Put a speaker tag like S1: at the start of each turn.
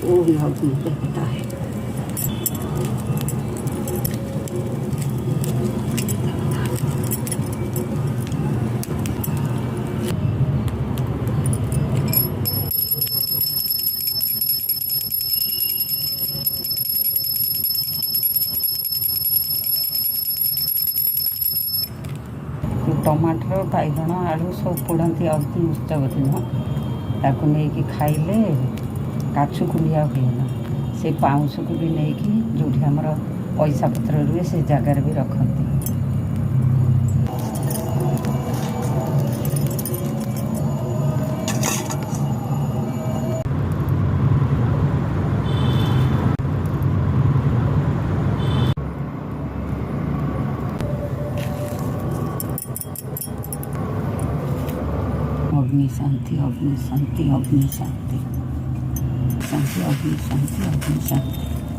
S1: वो भी अग्नि देवता है। टमाटर बैगण आलू सब पोड़ती अग्नि उत्सव दिन ताकू नहीं खाइले काछु कुंडिया हुए से पाउंश को भी नहीं जो आमर पैसा पत्र रुए से जगार भी रखती। अग्नि शांति अग्नि शांति अग्नि शांति शांति अग्नि शांति अग्नि शांति।